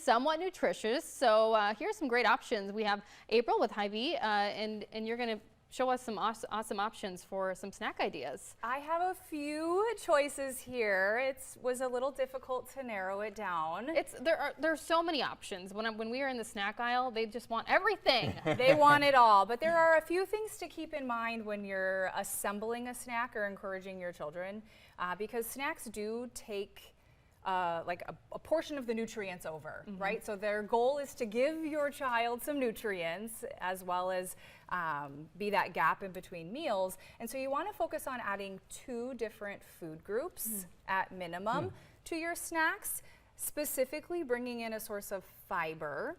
somewhat nutritious. So here's some great options. We have April with Hy-Vee, and you're going to show us some awesome options for some snack ideas. I have a few choices here. It was a little difficult to narrow it down. There's so many options. When we are in the snack aisle, they just want everything. They want it all, but there are a few things to keep in mind when you're assembling a snack or encouraging your children, because snacks do take like a portion of the nutrients over, right? So their goal is to give your child some nutrients as well as be that gap in between meals. And so you want to focus on adding 2 different food groups at minimum to your snacks, specifically bringing in a source of fiber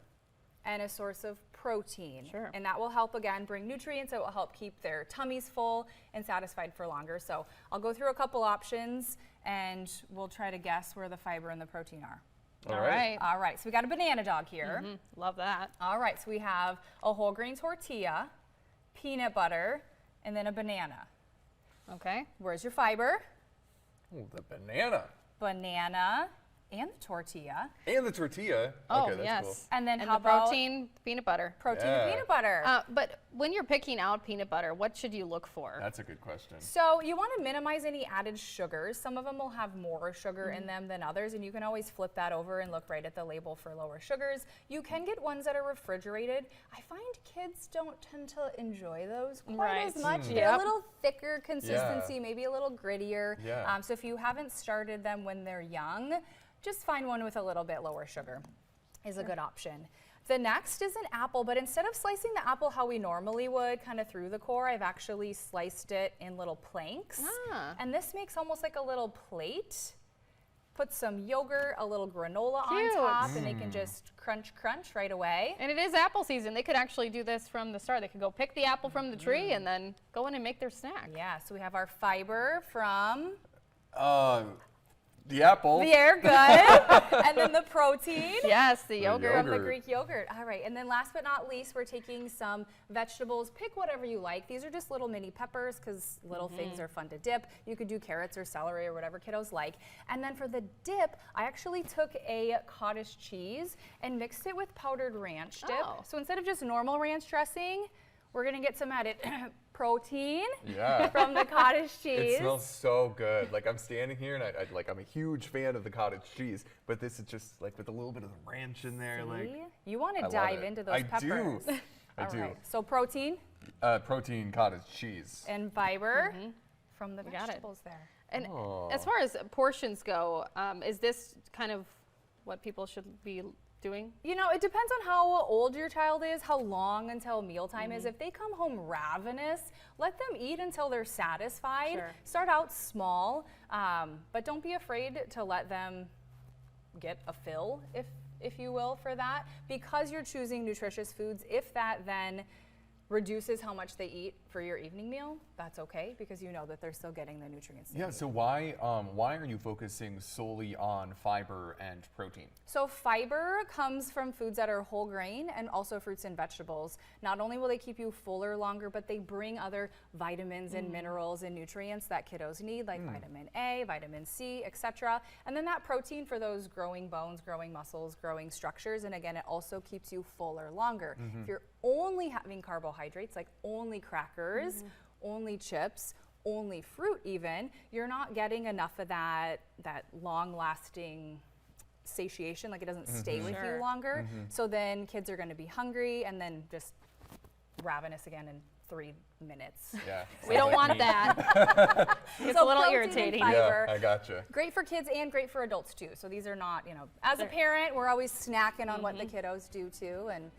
and a source of protein. Sure. And that will help, again, bring nutrients. It will help keep their tummies full and satisfied for longer. So I'll go through a couple options and we'll try to guess where the fiber and the protein are. All right. All right, so we got a banana dog here. Love that. All right, so we have a whole grain tortilla, peanut butter, and then a banana. Okay. Where's your fiber? Ooh, the banana. Banana and the tortilla. And the tortilla. Oh, Okay, that's yes. cool. And then And how the about protein, peanut butter. protein and peanut butter? But when you're picking out peanut butter, what should you look for? That's a good question. So you want to minimize any added sugars. Some of them will have more sugar in them than others, and you can always flip that over and look right at the label for lower sugars. You can get ones that are refrigerated. I find kids don't tend to enjoy those quite as much. They're a little thicker consistency, maybe a little grittier. Yeah. So if you haven't started them when they're young, just find one with a little bit lower sugar is a good option. The next is an apple, but instead of slicing the apple how we normally would, kind of through the core, I've actually sliced it in little planks. And this makes almost like a little plate. Put some yogurt, a little granola on top, and they can just crunch, crunch right away. And it is apple season. They could actually do this from the start. They could go pick the apple from the tree and then go in and make their snack. Yeah, so we have our fiber from The apple. the air, good. And then the protein. Yes, the yogurt. From the Greek yogurt. All right, and then last but not least, we're taking some vegetables. Pick whatever you like. These are just little mini peppers because little things are fun to dip. You could do carrots or celery or whatever kiddos like. And then for the dip, I actually took a cottage cheese and mixed it with powdered ranch dip. Oh. So instead of just normal ranch dressing, we're gonna get some added protein Yeah. from the cottage cheese. It smells so good. Like I'm standing here and I'm a huge fan of the cottage cheese, but this is just like with a little bit of the ranch in there. Like See? You want I to love dive it. into those I peppers. do. I All do. right, so protein Protein cottage cheese. and fiber from the got it. vegetables there. And as far as portions go, is this kind of what people should be doing? You know, it depends on how old your child is, how long until mealtime is. If they come home ravenous, let them eat until they're satisfied. Sure. Start out small, but don't be afraid to let them get a fill, if you will, for that. Because you're choosing nutritious foods, if that then reduces how much they eat for your evening meal, that's okay, because you know that they're still getting the nutrients they Yeah, need. so why are you focusing solely on fiber and protein? So fiber comes from foods that are whole grain and also fruits and vegetables. Not only will they keep you fuller longer, but they bring other vitamins and minerals and nutrients that kiddos need, like vitamin A, vitamin C, etc. And then that protein for those growing bones, growing muscles, growing structures. And again, it also keeps you fuller longer. If you're only having carbohydrates, like only crackers, only chips, only fruit even, you're not getting enough of that long-lasting satiation, like it doesn't stay with you longer. So then kids are going to be hungry and then just ravenous again in 3 minutes. Yeah. We don't want that. It's So a little protein and irritating. fiber. Yeah, I gotcha. Great for kids and great for adults too. So these are not, you know, as a parent, we're always snacking on what the kiddos do too, and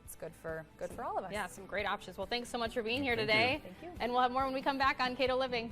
it's good for all of us. Yeah, some great options. Well, thanks so much for being here Thank today. you. Thank you. And we'll have more when we come back on Cato Living.